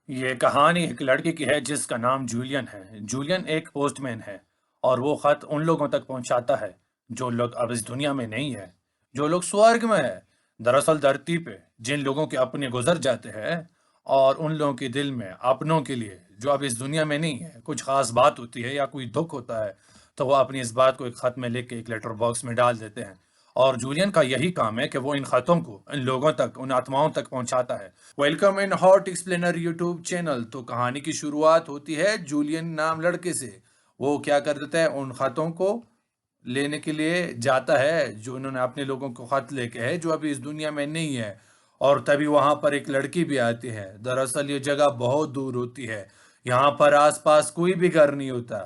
یہ کہانی ایک لڑکے کی ہے جس کا نام جولین ہے۔ جولین ایک پوسٹ مین ہے اور وہ خط ان لوگوں تک پہنچاتا ہے جو لوگ اب اس دنیا میں نہیں ہے، جو لوگ سورگ میں ہے۔ دراصل دھرتی پہ جن لوگوں کے اپنے گزر جاتے ہیں اور ان لوگوں کے دل میں اپنوں کے لیے جو اب اس دنیا میں نہیں ہے کچھ خاص بات ہوتی ہے یا کوئی دکھ ہوتا ہے، تو وہ اپنی اس بات کو ایک خط میں لکھ کے ایک لیٹر باکس میں ڈال دیتے ہیں۔ اور جولین کا یہی کام ہے کہ وہ ان خطوں کو ان لوگوں تک، ان آتماؤں تک پہنچاتا ہے۔ Welcome in Hot Explainer YouTube channel. تو کہانی کی شروعات ہوتی ہے جولین نام لڑکے سے۔ وہ کیا کر دیتا ہے، ان خطوں کو لینے کے لیے جاتا ہے جو انہوں نے اپنے لوگوں کو خط لے کے ہے جو ابھی اس دنیا میں نہیں ہے، اور تبھی وہاں پر ایک لڑکی بھی آتی ہے۔ دراصل یہ جگہ بہت دور ہوتی ہے، یہاں پر آس پاس کوئی بھی گھر نہیں ہوتا،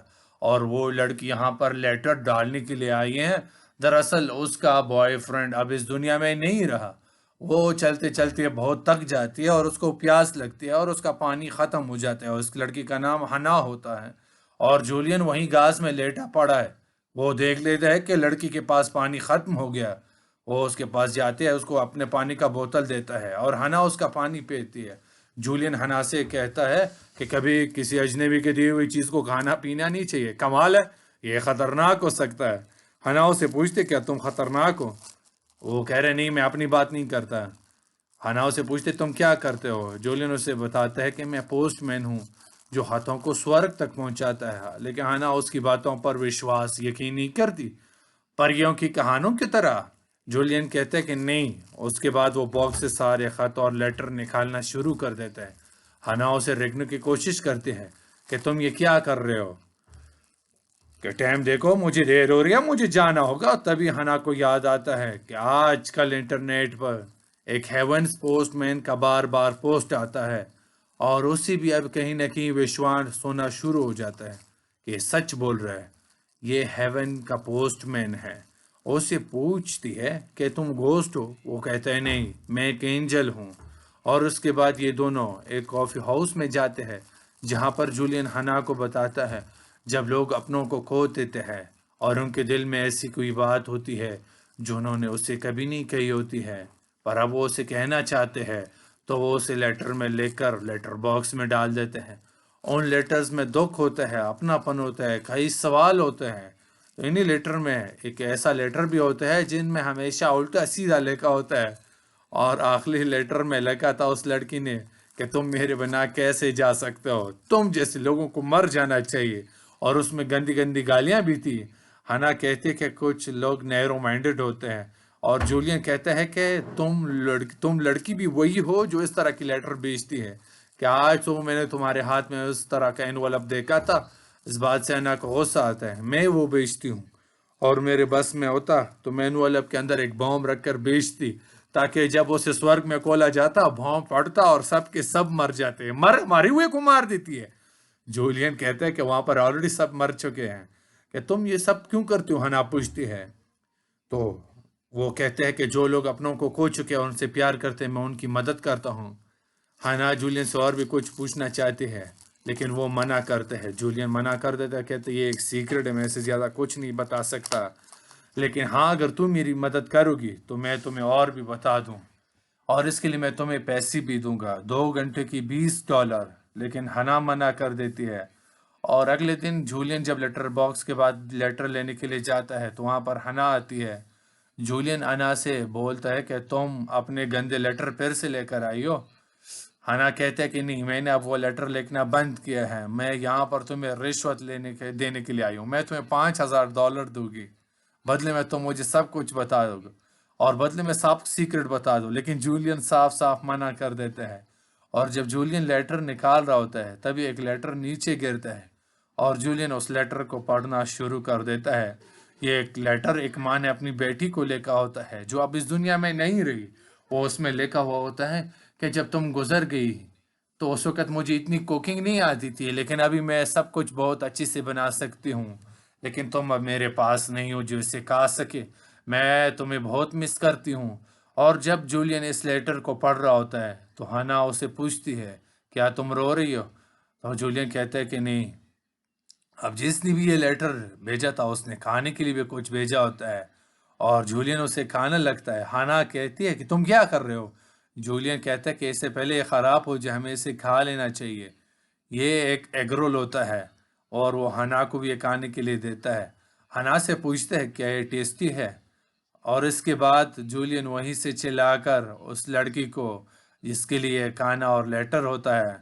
اور وہ لڑکی یہاں پر لیٹر ڈالنے کے لیے آئی ہے۔ دراصل اس کا بوائے فرینڈ اب اس دنیا میں نہیں رہا۔ وہ چلتے چلتے بہت تک جاتی ہے اور اس کو پیاس لگتی ہے اور اس کا پانی ختم ہو جاتا ہے، اور اس لڑکی کا نام ہنا ہوتا ہے، اور جولین وہیں گھاس میں لیٹا پڑا ہے۔ وہ دیکھ لیتا ہے کہ لڑکی کے پاس پانی ختم ہو گیا۔ وہ اس کے پاس جاتے ہیں، اس کو اپنے پانی کا بوتل دیتا ہے اور ہنا اس کا پانی پیتی ہے۔ جولین ہنا سے کہتا ہے کہ کبھی کسی اجنبی کے دی ہوئی چیز کو کھانا پینا نہیں چاہیے، کمال ہے، یہ خطرناک ہو سکتا ہے۔ ہنا اسے پوچھتے کیا تم خطرناک ہو؟ وہ کہہ رہے نہیں، میں اپنی بات نہیں کرتا۔ ہنا اسے پوچھتے تم کیا کرتے ہو؟ جولین اسے بتاتا ہے کہ میں پوسٹ مین ہوں جو ہاتھوں کو سورگ تک پہنچاتا ہے، لیکن ہنا اس کی باتوں پر وشواس یقین نہیں کرتی، پریوں کی کہانوں کی طرح۔ جولین کہتا ہے کہ نہیں۔ اس کے بعد وہ باکس سے سارے خط اور لیٹر نکالنا شروع کر دیتا ہے۔ ہنا اسے روکنے کی کوشش کرتے ہیں کہ تم یہ کیا کر رہے ہو، کہ ٹائم دیکھو، مجھے دیر ہو رہی ہے، مجھے جانا ہوگا۔ تبھی ہنا کو یاد آتا ہے کہ آج کل انٹرنیٹ پر ایک ہیونز پوسٹ مین کا بار بار پوسٹ آتا ہے، اور اسی بھی اب کہیں نہ کہیں وشواس ہونا شروع ہو جاتا ہے کہ یہ سچ بول رہا ہے، یہ ہیون کا پوسٹ مین ہے۔ اسے پوچھتی ہے کہ تم گھوسٹ ہو؟ وہ کہتا ہے نہیں، میں ایک اینجل ہوں۔ اور اس کے بعد یہ دونوں ایک کافی ہاؤس میں جاتے ہیں جہاں پر جولین ہنا کو بتاتا ہے جب لوگ اپنوں کو کھو دیتے ہیں اور ان کے دل میں ایسی کوئی بات ہوتی ہے جو انہوں نے اسے کبھی نہیں کہی ہوتی ہے، پر اب وہ اسے کہنا چاہتے ہیں، تو وہ اسے لیٹر میں لے کر لیٹر باکس میں ڈال دیتے ہیں۔ ان لیٹرز میں دکھ ہوتا ہے، اپناپن ہوتا ہے، کئی سوال ہوتے ہیں۔ تو انہی لیٹر میں ایک ایسا لیٹر بھی ہوتا ہے جن میں ہمیشہ الٹا سیدھا لکھا ہوتا ہے، اور آخری لیٹر میں لکھا تھا اس لڑکی نے کہ تم میرے بنا کیسے جا سکتے ہو، تم جیسے لوگوں کو مر جانا چاہیے، اور اس میں گندی گندی گالیاں بھی تھی۔ ہنا کہتی ہے کہ کچھ لوگ نیرو مائنڈڈ ہوتے ہیں، اور جولین کہتا ہے کہ تم لڑکی بھی وہی ہو جو اس طرح کی لیٹر بیچتی ہے، کہ آج تو میں نے تمہارے ہاتھ میں اس طرح کا انویلپ دیکھا تھا۔ اس بات سے ہنا کو غصہ آتا ہے، میں وہ بیچتی ہوں، اور میرے بس میں ہوتا تو میں انویلپ کے اندر ایک بام رکھ کر بیچتی، تاکہ جب اسے سورگ میں کھولا جاتا بام پڑتا اور سب کے سب مر جاتے، مارے ہوئے کو مار دیتی ہے۔ جولین کہتا ہے کہ وہاں پر آلریڈی سب مر چکے ہیں، کہ تم یہ سب کیوں کرتی ہو؟ ہنا پوچھتی ہے۔ تو وہ کہتے ہیں کہ جو لوگ اپنوں کو کھو چکے ہیں ان سے پیار کرتے ہیں، میں ان کی مدد کرتا ہوں۔ ہنا جولین سے اور بھی کچھ پوچھنا چاہتے ہیں لیکن وہ منع کرتے ہیں۔ جولین منع کر دیتا ہے، کہتے یہ ایک سیکرٹ ہے، میں اسے زیادہ کچھ نہیں بتا سکتا، لیکن ہاں اگر تم میری مدد کرو گی تو میں تمہیں اور بھی بتا دوں، اور اس کے لیے میں تمہیں پیسے بھی دوں گا، 2 گھنٹے کی $20۔ لیکن ہنا منع کر دیتی ہے۔ اور اگلے دن جولین جب لیٹر باکس کے بعد لیٹر لینے کے لیے جاتا ہے تو وہاں پر ہنا آتی ہے۔ جولین انا سے بولتا ہے کہ تم اپنے گندے لیٹر پھر سے لے کر آئی ہو۔ ہنا کہتے ہیں کہ نہیں، میں نے اب وہ لیٹر لکھنا بند کیا ہے، میں یہاں پر تمہیں رشوت دینے کے لیے آئی ہوں، میں تمہیں $5000 دوں گی، بدلے میں تم مجھے سب کچھ بتا دو گے، اور بدلے میں سب سیکرٹ بتا دو۔ لیکن جولین صاف صاف منع کر دیتے ہیں، اور جب جولین لیٹر نکال رہا ہوتا ہے تبھی ایک لیٹر نیچے گرتا ہے، اور جولین اس لیٹر کو پڑھنا شروع کر دیتا ہے۔ یہ ایک لیٹر ایک ماں نے اپنی بیٹی کو لکھا ہوتا ہے جو اب اس دنیا میں نہیں رہی۔ وہ اس میں لکھا ہوا ہوتا ہے کہ جب تم گزر گئی تو اس وقت مجھے اتنی کوکنگ نہیں آتی تھی، لیکن ابھی میں سب کچھ بہت اچھی سے بنا سکتی ہوں، لیکن تم اب میرے پاس نہیں ہو جو اسے کھا سکے، میں تمہیں بہت مس کرتی ہوں۔ اور جب جولین اس لیٹر کو پڑھ رہا ہوتا ہے تو ہنا اسے پوچھتی ہے کیا تم رو رہی ہو؟ تو جولین کہتا ہے کہ نہیں۔ اب جس نے بھی یہ لیٹر بھیجا تھا اس نے کھانے کے لیے بھی کچھ بھیجا ہوتا ہے، اور جولین اسے کھانا لگتا ہے۔ ہانا کہتی ہے کہ تم کیا کر رہے ہو؟ جولین کہتا ہے کہ اس سے پہلے یہ خراب ہو جائے ہمیں اسے کھا لینا چاہیے. یہ ایک ایگ رول ہوتا ہے اور وہ ہنا کو بھی یہ کھانے کے لیے دیتا ہے. ہنا سے پوچھتا ہے کیا یہ ٹیسٹی ہے، اور اس کے بعد جولین وہیں سے چلا کر اس لڑکی کو جس کے لیے کھانا اور لیٹر ہوتا ہے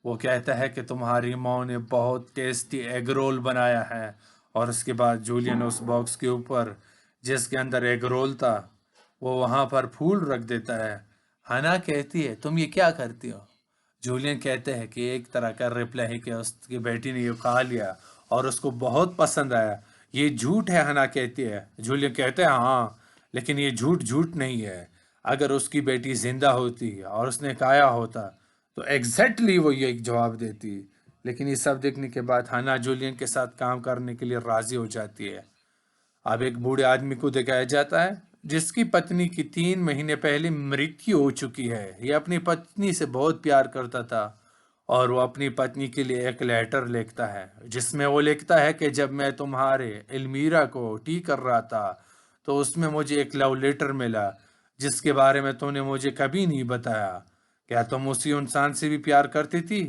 وہ کہتا ہے کہ تمہاری ماں نے بہت ٹیسٹی ایگ رول بنایا ہے. اور اس کے بعد جولین اس باکس کے اوپر جس کے اندر ایگ رول تھا وہ وہاں پر پھول رکھ دیتا ہے. ہنا کہتی ہے تم یہ کیا کرتی ہو؟ جولین کہتے ہیں کہ ایک طرح کا رپلائی ہے کہ اس کی بیٹی نے یہ کھا لیا اور اس کو بہت پسند آیا. یہ جھوٹ ہے، ہنا کہتی ہے. جولین کہتے ہیں ہاں، لیکن یہ جھوٹ نہیں ہے. اگر اس کی بیٹی زندہ ہوتی اور اس نے کھایا ہوتا تو ایگزیکٹلی وہ یہ جواب دیتی. لیکن یہ سب دیکھنے کے بعد ہنا جولین کے ساتھ کام کرنے کے لیے راضی ہو جاتی ہے. اب ایک بوڑھے آدمی کو دکھایا جاتا ہے جس کی پتنی کی 3 مہینے پہلے مرتیو ہو چکی ہے. یہ اپنی پتنی سے بہت پیار کرتا تھا اور وہ اپنی پتنی کے لیے ایک لیٹر لکھتا ہے جس میں وہ لکھتا ہے کہ جب میں تمہارے المیرا کو ٹی کر رہا تھا تو اس میں مجھے ایک لو لیٹر ملا جس کے بارے میں تم نے مجھے کبھی نہیں بتایا. کیا تم اسی انسان سے بھی پیار کرتی تھی؟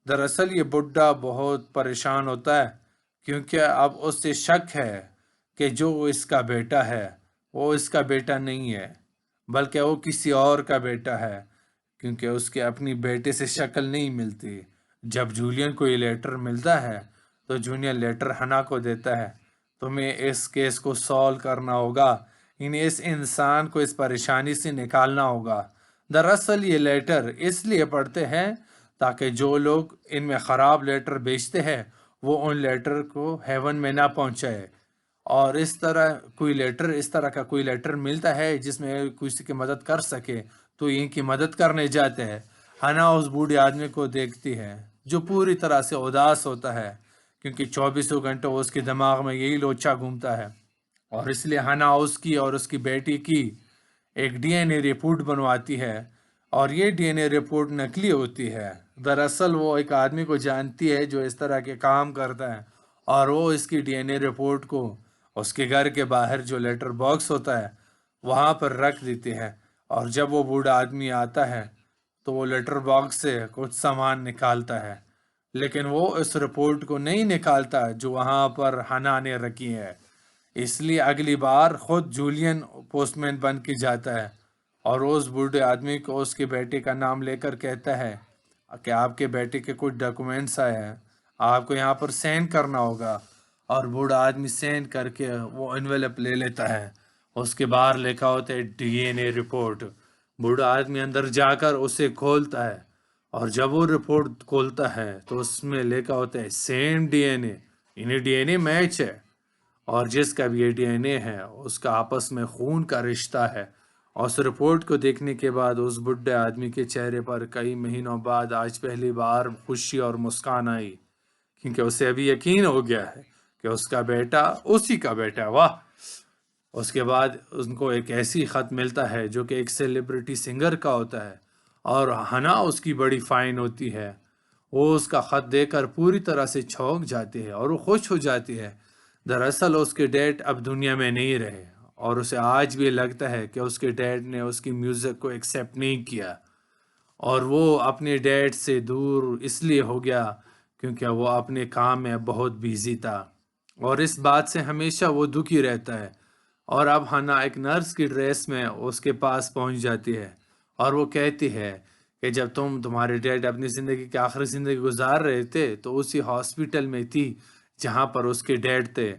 دراصل یہ بڈھا بہت پریشان ہوتا ہے کیونکہ اب اس سے شک ہے کہ جو اس کا بیٹا ہے وہ اس کا بیٹا نہیں ہے بلکہ وہ کسی اور کا بیٹا ہے کیونکہ اس کے اپنی بیٹے سے شکل نہیں ملتی. جب جولین کو یہ لیٹر ملتا ہے تو جولین لیٹر ہنا کو دیتا ہے. تمہیں اس کیس کو سالو کرنا ہوگا، اس انسان کو اس پریشانی سے نکالنا ہوگا. دراصل یہ لیٹر اس لیے پڑھتے ہیں تاکہ جو لوگ ان میں خراب لیٹر بیچتے ہیں وہ ان لیٹر کو ہیون میں نہ پہنچائے. اور اس طرح کا کوئی لیٹر ملتا ہے جس میں کسی کی مدد کر سکے تو ان کی مدد کرنے جاتے ہیں. ہنا اس بوڑھے آدمی کو دیکھتی ہے جو پوری طرح سے اداس ہوتا ہے کیونکہ 24 گھنٹوں اس کے دماغ میں یہی لوچا گھومتا ہے، اور اس لیے ہنا اس کی اور اس کی بیٹی کی ایک ڈی این اے رپورٹ بنواتی ہے. اور یہ ڈی این اے رپورٹ نکلی ہوتی ہے. دراصل وہ ایک آدمی کو جانتی ہے جو اس طرح کے کام کرتا ہے اور وہ اس کی ڈی این اے رپورٹ کو اس کے گھر کے باہر جو لیٹر باکس ہوتا ہے وہاں پر رکھ دیتی ہے. اور جب وہ بوڑھا آدمی آتا ہے تو وہ لیٹر باکس سے کچھ سامان نکالتا ہے لیکن وہ اس رپورٹ کو نہیں نکالتا جو وہاں پر ہنا نے رکھی ہے. اس لیے اگلی بار خود جولین پوسٹ مین بن کے جاتا ہے اور اس بوڑھے آدمی کو اس کے بیٹے کا نام لے کر کہتا ہے کہ آپ کے بیٹے کے کچھ ڈاکومنٹس آئے ہیں، آپ کو یہاں پر سائن کرنا ہوگا. اور بوڑھا آدمی سائن کر کے وہ انویلپ لے لیتا ہے. اس کے باہر لکھا ہوتا ہے ڈی این اے رپورٹ. بوڑھا آدمی اندر جا کر اسے کھولتا ہے اور جب وہ رپورٹ کھولتا ہے تو اس میں لکھا ہوتا ہے سیم ڈی این اے، انہیں ڈی این اے میچ ہے، اور جس کا بھی یہ ڈی این اے ہے اس کا آپس میں خون کا رشتہ ہے. اور اس رپورٹ کو دیکھنے کے بعد اس بڈھے آدمی کے چہرے پر کئی مہینوں بعد آج پہلی بار خوشی اور مسکان آئی کیونکہ اسے ابھی یقین ہو گیا ہے کہ اس کا بیٹا اسی کا بیٹا ہے. واہ! اس کے بعد ان کو ایک ایسی خط ملتا ہے جو کہ ایک سیلیبریٹی سنگر کا ہوتا ہے اور ہنا اس کی بڑی فائن ہوتی ہے. وہ اس کا خط دے کر پوری طرح سے چونک جاتی ہے اور وہ خوش ہو جاتی ہے. دراصل اس کے ڈیڈ اب دنیا میں نہیں رہے اور اسے آج بھی لگتا ہے کہ اس کے ڈیڈ نے اس کی میوزک کو ایکسیپٹ نہیں کیا اور وہ اپنے ڈیڈ سے دور اس لیے ہو گیا کیونکہ وہ اپنے کام میں بہت بیزی تھا اور اس بات سے ہمیشہ وہ دکھی رہتا ہے. اور اب ہنا ایک نرس کی ڈریس میں اس کے پاس پہنچ جاتی ہے اور وہ کہتی ہے کہ جب تمہارے ڈیڈ اپنی زندگی کی آخری زندگی گزار رہے تھے تو اسی ہاسپٹل میں تھی جہاں پر اس کے ڈیڈ تھے.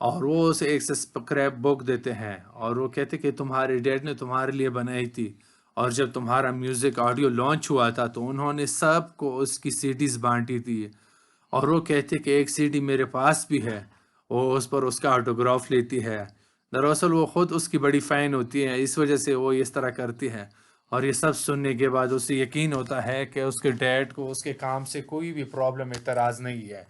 اور وہ اسے ایک اسکریپ بک دیتے ہیں اور وہ کہتے کہ تمہارے ڈیڈ نے تمہارے لیے بنائی تھی اور جب تمہارا میوزک آڈیو لانچ ہوا تھا تو انہوں نے سب کو اس کی سی ڈیز بانٹی تھی. اور وہ کہتے کہ ایک سی ڈی میرے پاس بھی ہے. وہ اس پر اس کا آٹوگراف لیتی ہے. دراصل وہ خود اس کی بڑی فین ہوتی ہے، اس وجہ سے وہ اس طرح کرتی ہے. اور یہ سب سننے کے بعد اسے یقین ہوتا ہے کہ اس کے ڈیڈ کو اس کے کام سے کوئی بھی پرابلم اعتراض نہیں ہے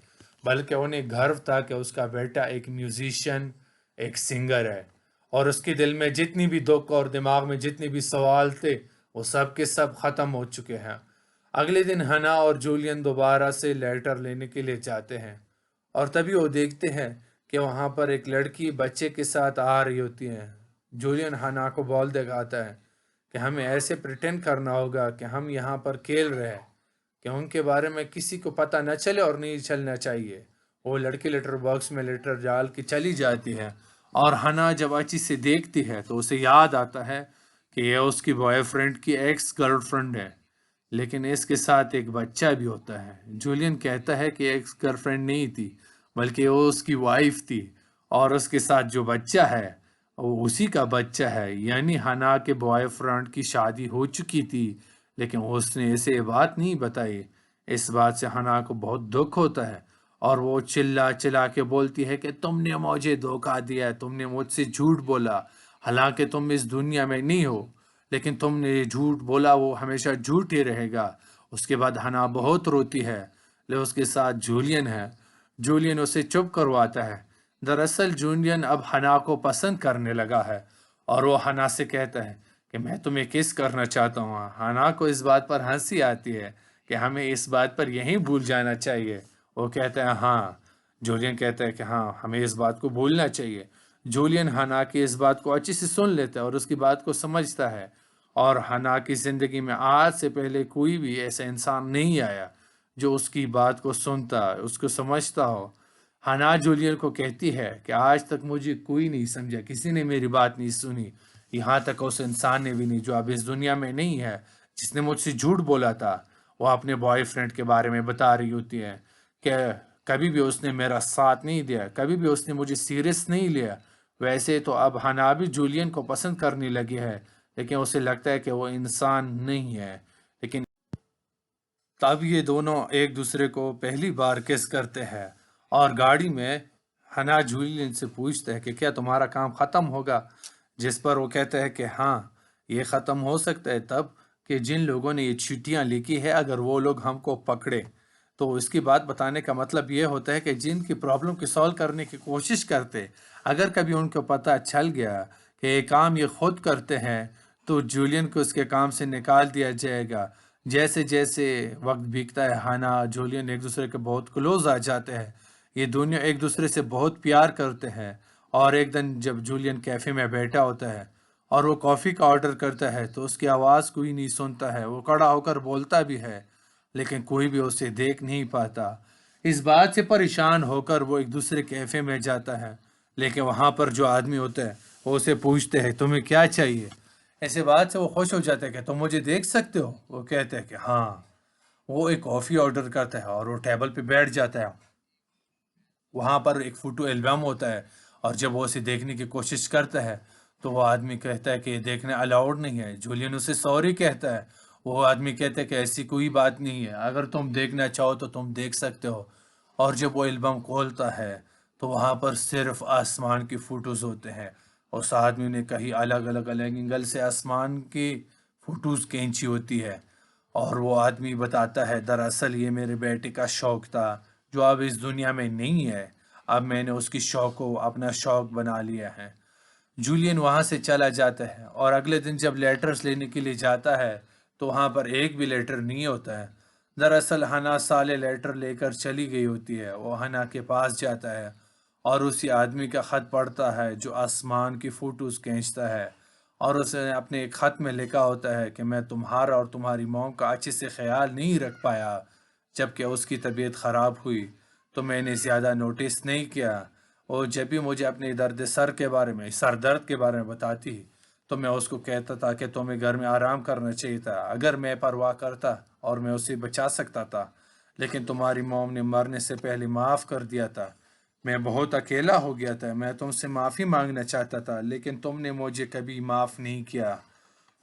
بلکہ انہیں گرو تھا کہ اس کا بیٹا ایک میوزیشین، ایک سنگر ہے. اور اس کے دل میں جتنی بھی دکھ اور دماغ میں جتنے بھی سوال تھے وہ سب کے سب ختم ہو چکے ہیں. اگلے دن ہنا اور جولین دوبارہ سے لیٹر لینے کے لیے جاتے ہیں اور تبھی وہ دیکھتے ہیں کہ وہاں پر ایک لڑکی بچے کے ساتھ آ رہی ہوتی ہے. جولین ہنا کو بال دکھاتا ہے کہ ہمیں ایسے پریٹینڈ کرنا ہوگا کہ ہم یہاں پر کھیل رہے ہیں، کہ ان کے بارے میں کسی کو پتہ نہ چلے اور نہیں چلنا چاہیے۔ وہ لڑکی لیٹر باکس میں لیٹر ڈال کے چلی جاتی ہے، اور ہنا جب اچھی سے دیکھتی ہے تو اسے یاد آتا ہے کہ یہ اس کی بوائے فرینڈ کی ایکس گرل فرینڈ ہے، لیکن اس کے ساتھ ایک بچہ بھی ہوتا ہے۔ جولین کہتا ہے کہ ایکس گرل فرینڈ نہیں تھی، بلکہ وہ اس کی وائف تھی، اور اس کے ساتھ جو بچہ ہے وہ اسی کا بچہ ہے، یعنی ہنا کے بوائے فرینڈ کی شادی ہو چکی تھی، لیکن اس نے اسے یہ بات نہیں بتائی۔ اس بات سے ہنا کو بہت دکھ ہوتا ہے، اور وہ چلا چلا کے بولتی ہے کہ تم نے مجھے دھوکہ دیا ہے، تم نے مجھ سے جھوٹ بولا، حالانکہ تم اس دنیا میں نہیں ہو، لیکن تم نے یہ جھوٹ بولا، وہ ہمیشہ جھوٹ ہی رہے گا۔ اس کے بعد ہنا بہت روتی ہے، لیکن اس کے ساتھ جولین ہے۔ جولین اسے چپ کرواتا ہے۔ دراصل جولین اب ہنا کو پسند کرنے لگا ہے، اور وہ ہنا سے کہتا ہے کہ میں تمہیں کس کرنا چاہتا ہوں۔ ہنا کو اس بات پر ہنسی آتی ہے کہ ہمیں اس بات پر یہیں بھول جانا چاہیے۔ وہ کہتا ہے ہاں۔ جولین کہتا ہے کہ ہاں، ہمیں اس بات کو بھولنا چاہیے۔ جولین ہنا کی اس بات کو اچھے سے سن لیتا ہے اور اس کی بات کو سمجھتا ہے، اور ہنا کی زندگی میں آج سے پہلے کوئی بھی ایسا انسان نہیں آیا جو اس کی بات کو سنتا، اس کو سمجھتا ہو۔ ہنا جولین کو کہتی ہے کہ آج تک مجھے کوئی نہیں سمجھا، کسی نے میری بات نہیں سنی، یہاں تک اس انسان نے بھی نہیں جو اب اس دنیا میں نہیں ہے، جس نے مجھ سے جھوٹ بولا تھا۔ وہ اپنے بوائے فرینڈ کے بارے میں بتا رہی ہوتی ہے کہ کبھی بھی اس نے میرا ساتھ نہیں دیا، کبھی بھی اس نے مجھے سیریس نہیں لیا۔ ویسے تو اب ہنا بھی جولین کو پسند کرنے لگی ہے، لیکن اسے لگتا ہے کہ وہ انسان نہیں ہے۔ لیکن تب یہ دونوں ایک دوسرے کو پہلی بار کس کرتے ہیں، اور گاڑی میں ہنا جولین سے پوچھتا ہے کہ کیا تمہارا کام ختم ہوگا، جس پر وہ کہتا ہے کہ ہاں، یہ ختم ہو سکتا ہے تب کہ جن لوگوں نے یہ چٹیاں لکھی ہے اگر وہ لوگ ہم کو پکڑے۔ تو اس کی بات بتانے کا مطلب یہ ہوتا ہے کہ جن کی پرابلم کی سالو کرنے کی کوشش کرتے، اگر کبھی ان کو پتہ چل گیا کہ یہ کام یہ خود کرتے ہیں، تو جولین کو اس کے کام سے نکال دیا جائے گا۔ جیسے جیسے وقت بیتتا ہے، ہانا جولین ایک دوسرے کے بہت کلوز آ جاتے ہیں، یہ دونوں ایک دوسرے سے بہت پیار کرتے ہیں۔ اور ایک دن جب جولین کیفے میں بیٹھا ہوتا ہے اور وہ کافی کا آرڈر کرتا ہے تو اس کی آواز کوئی نہیں سنتا ہے، وہ کھڑا ہو کر بولتا بھی ہے، لیکن کوئی بھی اسے دیکھ نہیں پاتا۔ اس بات سے پریشان ہو کر وہ ایک دوسرے کیفے میں جاتا ہے، لیکن وہاں پر جو آدمی ہوتا ہے وہ اسے پوچھتے ہیں تمہیں کیا چاہیے۔ ایسے بات سے وہ خوش ہو جاتا ہے کہ تم مجھے دیکھ سکتے ہو۔ وہ کہتے ہیں کہ ہاں۔ وہ ایک کافی آرڈر کرتا ہے اور وہ ٹیبل پہ بیٹھ جاتا ہے، وہاں پر ایک فوٹو البم ہوتا ہے، اور جب وہ اسے دیکھنے کی کوشش کرتا ہے تو وہ آدمی کہتا ہے کہ یہ دیکھنا الاؤڈ نہیں ہے۔ جولین اسے سوری کہتا ہے، وہ آدمی کہتا ہے کہ ایسی کوئی بات نہیں ہے، اگر تم دیکھنا چاہو تو تم دیکھ سکتے ہو۔ اور جب وہ البم کھولتا ہے تو وہاں پر صرف آسمان کی فوٹوز ہوتے ہیں۔ اس آدمی نے کہیں الگ الگ الگ اینگل سے آسمان کی فوٹوز کھینچی ہوتی ہے، اور وہ آدمی بتاتا ہے دراصل یہ میرے بیٹے کا شوق تھا جو اب اس دنیا میں نہیں ہے، اب میں نے اس کی شوق کو اپنا شوق بنا لیا ہے۔ جولین وہاں سے چلا جاتا ہے، اور اگلے دن جب لیٹرز لینے کے لیے جاتا ہے تو وہاں پر ایک بھی لیٹر نہیں ہوتا ہے۔ دراصل ہنا سالے لیٹر لے کر چلی گئی ہوتی ہے۔ وہ ہنا کے پاس جاتا ہے اور اسی آدمی کا خط پڑھتا ہے جو آسمان کی فوٹوز کھینچتا ہے، اور اس نے اپنے ایک خط میں لکھا ہوتا ہے کہ میں تمہارا اور تمہاری موم کا اچھے سے خیال نہیں رکھ پایا، جب کہ اس کی طبیعت خراب ہوئی تو میں نے زیادہ نوٹس نہیں کیا۔ اور جب بھی مجھے اپنے درد سر کے بارے میں، سر درد کے بارے میں بتاتی تو میں اس کو کہتا تھا کہ تمہیں گھر میں آرام کرنا چاہیے تھا، اگر میں پرواہ کرتا اور میں اسے بچا سکتا تھا، لیکن تمہاری موم نے مرنے سے پہلے معاف کر دیا تھا۔ میں بہت اکیلا ہو گیا تھا، میں تم سے معافی مانگنا چاہتا تھا، لیکن تم نے مجھے کبھی معاف نہیں کیا،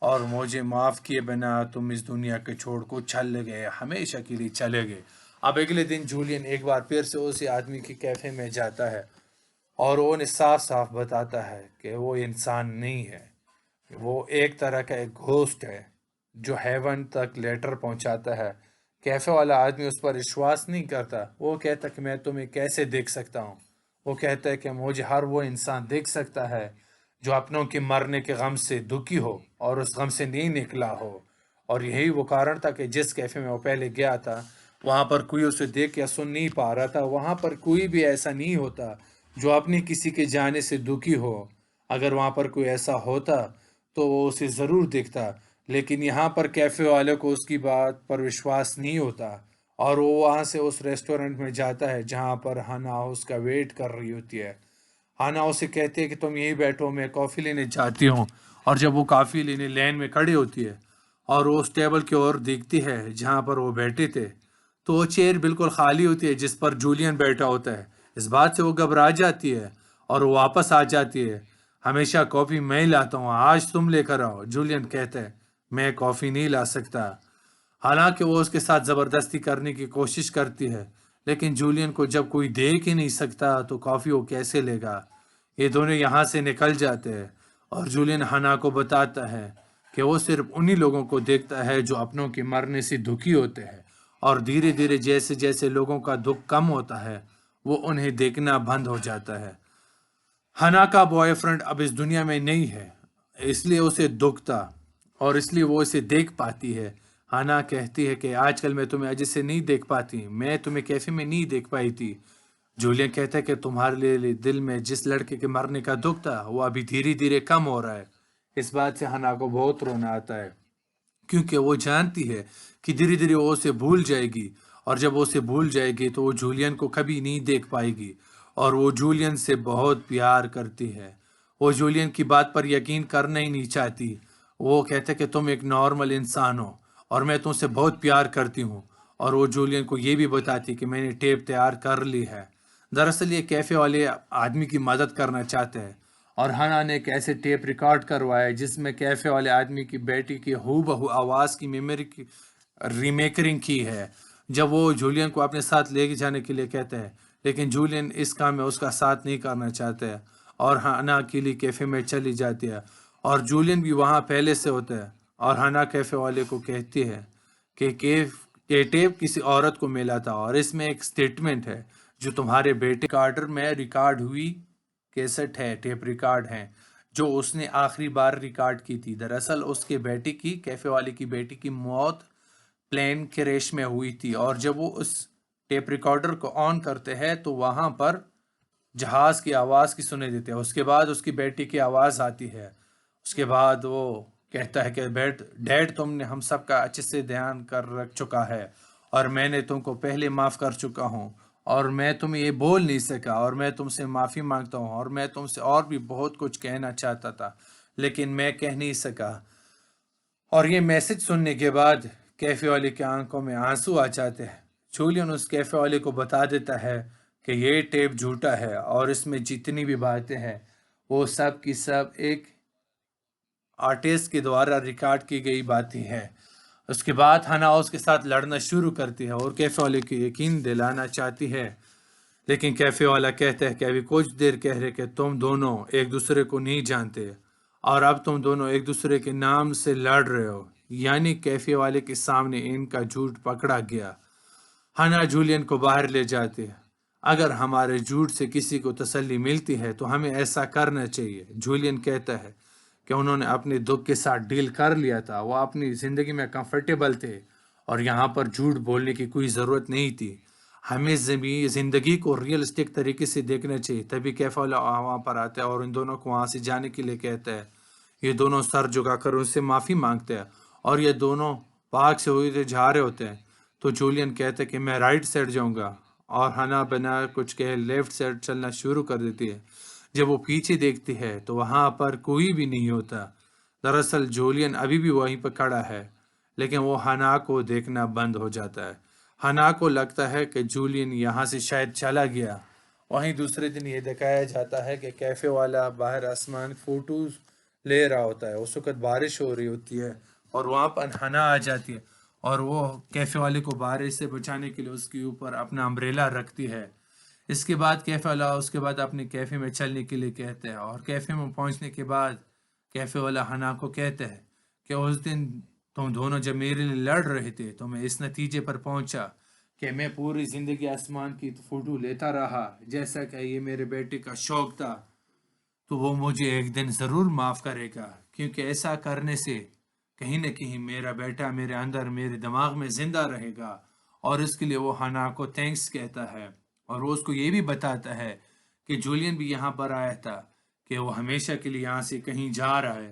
اور مجھے معاف کیے بنا تم اس دنیا کے چھوڑ کو چل گئے، ہمیشہ کے لیے چلے گئے۔ اب اگلے دن جولین ایک بار پھر سے اسی آدمی کے کیفے میں جاتا ہے، اور وہ انہیں صاف صاف بتاتا ہے کہ وہ انسان نہیں ہے، وہ ایک طرح کا ایک گھوسٹ ہے جو ہیون تک لیٹر پہنچاتا ہے۔ کیفے والا آدمی اس پر وشواس نہیں کرتا، وہ کہتا کہ میں تمہیں کیسے دیکھ سکتا ہوں۔ وہ کہتا ہے کہ مجھے ہر وہ انسان دیکھ سکتا ہے جو اپنوں کے مرنے کے غم سے دکھی ہو اور اس غم سے نہیں نکلا ہو۔ اور یہی وہ کارن تھا کہ جس کیفے میں وہ پہلے گیا تھا وہاں پر کوئی اسے دیکھ یا سن نہیں پا رہا تھا، وہاں پر کوئی بھی ایسا نہیں ہوتا جو اپنی کسی کے جانے سے دکھی ہو۔ اگر وہاں پر کوئی ایسا ہوتا تو وہ اسے ضرور دیکھتا، لیکن یہاں پر کیفے والے کو اس کی بات پر وشواس نہیں ہوتا، اور وہ وہاں سے اس ریسٹورنٹ میں جاتا ہے جہاں پر ہنا اس کا ویٹ کر رہی ہوتی ہے۔ ہانا اسے کہتی ہے کہ تم یہی بیٹھو، میں کافی لینے چاہتی ہوں۔ اور جب وہ کافی لینے لین میں کھڑی ہوتی ہے اور وہ اس ٹیبل کی اور دیکھتی ہے جہاں پر وہ بیٹھے تھے، تو وہ چیئر بالکل خالی ہوتی ہے جس پر جولین بیٹھا ہوتا ہے۔ اس بات سے وہ گھبرا جاتی ہے اور وہ واپس آ جاتی ہے۔ ہمیشہ کافی میں ہی لاتا ہوں، آج تم لے کر آؤ، جولین کہتا ہے۔ میں کافی نہیں لا سکتا۔ حالانکہ وہ اس کے ساتھ زبردستی کرنے کی کوشش کرتی ہے، لیکن جولین کو جب کوئی دیکھ ہی نہیں سکتا تو کافی وہ کیسے لے گا۔ یہ دونوں یہاں سے نکل جاتے ہیں اور جولین ہنا کو بتاتا ہے کہ وہ صرف انہی لوگوں کو دیکھتا ہے جو اپنوں کے مرنے سے دکھی ہوتے ہیں، اور دھیرے دھیرے جیسے جیسے لوگوں کا دکھ کم ہوتا ہے وہ انہیں دیکھنا بند ہو جاتا ہے۔ ہنا کا بوائے فرینڈ اب اس دنیا میں نہیں ہے، اس لیے اسے دکھ تھا اور اس لیے وہ اسے دیکھ پاتی ہے۔ ہنا کہتی ہے کہ آج کل میں تمہیں اجے سے نہیں دیکھ پاتی، میں تمہیں کیفے میں نہیں دیکھ پائی تھی۔ جولین کہتا ہے کہ تمہارے لیے دل میں جس لڑکے کے مرنے کا دکھ تھا وہ ابھی دھیرے دھیرے کم ہو رہا ہے۔ اس بات سے ہنا کو بہت رونا آتا ہے، کیونکہ وہ جانتی ہے کہ دھیرے دھیرے وہ اسے بھول جائے گی، اور جب وہ اسے بھول جائے گی تو وہ جولین کو کبھی نہیں دیکھ پائے گی، اور وہ جولین سے بہت پیار کرتی ہے۔ وہ جولین کی بات پر یقین کرنا ہی نہیں چاہتی۔ وہ کہتے کہ تم ایک نارمل انسان ہو اور میں تم سے بہت پیار کرتی ہوں، اور وہ جولین کو یہ بھی بتاتی کہ میں نے ٹیپ تیار کر لی ہے۔ دراصل یہ کیفے والے آدمی کی مدد کرنا چاہتے ہیں، اور ہنا نے ایک ایسے ٹیپ ریکارڈ کروایا جس میں کیفے والے آدمی کی بیٹی کی ہو بہو آواز کی میموری کی ریمیکرنگ کی ہے، جب وہ جولین کو اپنے ساتھ لے جانے کے لیے کہتے ہیں، لیکن جولین اس کام میں اس کا ساتھ نہیں کرنا چاہتے ہیں، اور ہنا اکیلی کیفے میں چلی جاتی ہے، اور جولین بھی وہاں پہلے سے ہوتا ہے، اور ہنا کیفے والے کو کہتی ہے کہ یہ ٹیپ کسی عورت کو ملا تھا، اور اس میں ایک سٹیٹمنٹ ہے جو تمہارے بیٹے کارٹر میں ریکارڈ ہوئی کیسٹ ہے، ٹیپ ریکارڈ ہے جو اس نے آخری بار ریکارڈ کی تھی۔ دراصل اس کے بیٹی کی، کیفے والے کی بیٹی کی موت پلین کریش میں ہوئی تھی، اور جب وہ اس ٹیپ ریکارڈر کو آن کرتے ہیں تو وہاں پر جہاز کی آواز کی سنے دیتے ہیں۔ اس کے بعد اس کی بیٹی کی آواز آتی ہے۔ اس کے بعد وہ کہتا ہے کہ ڈیڈ تم نے ہم سب کا اچھے سے دھیان کر رکھ چکا ہے، اور میں نے تم کو پہلے معاف کر چکا ہوں، اور میں تمہیں یہ بول نہیں سکا، اور میں تم سے معافی مانگتا ہوں، اور میں تم سے اور بھی بہت کچھ کہنا چاہتا تھا لیکن میں کہہ نہیں سکا۔ اور یہ میسج سننے کے بعد کیفے والے کی آنکھوں میں آنسو آ جاتے ہیں۔ جولین اس کیفے والے کو بتا دیتا ہے کہ یہ ٹیپ جھوٹا ہے اور اس میں جتنی بھی باتیں ہیں وہ سب کی سب ایک آرٹسٹ کے دوارا ریکارڈ کی گئی باتیں ہیں۔ اس کے بعد ہنا اس کے ساتھ لڑنا شروع کرتی ہے اور کیفے والے کو یقین دلانا چاہتی ہے، لیکن کیفے والا کہتا ہے کہ ابھی کچھ دیر کہہ رہے کہ تم دونوں ایک دوسرے کو نہیں جانتے، اور اب تم دونوں ایک دوسرے کے نام سے لڑ رہے ہو، یعنی کیفے والے کے سامنے ان کا جھوٹ پکڑا گیا۔ ہنا جولین کو باہر لے جاتے ہیں۔ اگر ہمارے جھوٹ سے کسی کو تسلی ملتی ہے تو ہمیں ایسا کرنا چاہیے۔ جولین کہتا ہے کہ انہوں نے اپنے دکھ کے ساتھ ڈیل کر لیا تھا، وہ اپنی زندگی میں کمفرٹیبل تھے اور یہاں پر جھوٹ بولنے کی کوئی ضرورت نہیں تھی۔ ہمیں زندگی کو ریئلسٹک طریقے سے دیکھنا چاہیے۔ تبھی کیفے والا وہاں پر آتا ہے اور ان دونوں کو وہاں سے جانے کے لیے کہتا ہے۔ یہ دونوں سر جھکا کر ان سے معافی مانگتے ہیں اور یہ دونوں پارک سے ہوئے جا رہے ہوتے ہیں تو جولین کہتا ہے کہ میں رائٹ سائڈ جاؤں گا، اور ہنا بنا کچھ کہ لیفٹ سائڈ چلنا شروع کر دیتی ہے۔ جب وہ پیچھے دیکھتی ہے تو وہاں پر کوئی بھی نہیں ہوتا۔ دراصل جولین ابھی بھی وہیں پہ کھڑا ہے، لیکن وہ ہنا کو دیکھنا بند ہو جاتا ہے۔ ہنا کو لگتا ہے کہ جولین یہاں سے شاید چلا گیا۔ وہیں دوسرے دن یہ دکھایا جاتا ہے کہ کیفے والا باہر آسمان فوٹوز لے رہا ہوتا ہے۔ اس وقت بارش ہو رہی ہوتی ہے اور وہاں پر ہنا آ جاتی ہے، اور وہ کیفے والے کو بارش سے بچانے کے لیے اس کے اوپر اپنا امبریلا رکھتی ہے۔ اس کے بعد کیفے والا اس کے بعد اپنے کیفے میں چلنے کے لیے کہتا ہے، اور کیفے میں پہنچنے کے بعد کیفے والا ہنا کو کہتا ہے کہ اس دن تم دونوں جب میرے لیے لڑ رہے تھے تو میں اس نتیجے پر پہنچا کہ میں پوری زندگی آسمان کی فوٹو لیتا رہا جیسا کہ یہ میرے بیٹے کا شوق تھا، تو وہ مجھے ایک دن ضرور معاف کرے گا، کیونکہ ایسا کرنے سے کہیں نہ کہیں میرا بیٹا میرے اندر میرے دماغ میں زندہ رہے گا۔ اور اس کے لیے وہ ہنا کو تھینکس کہتا ہے، اور وہ اس کو یہ بھی بتاتا ہے کہ جولین بھی یہاں پر آیا تھا، کہ وہ ہمیشہ کے لیے یہاں سے کہیں جا رہا ہے،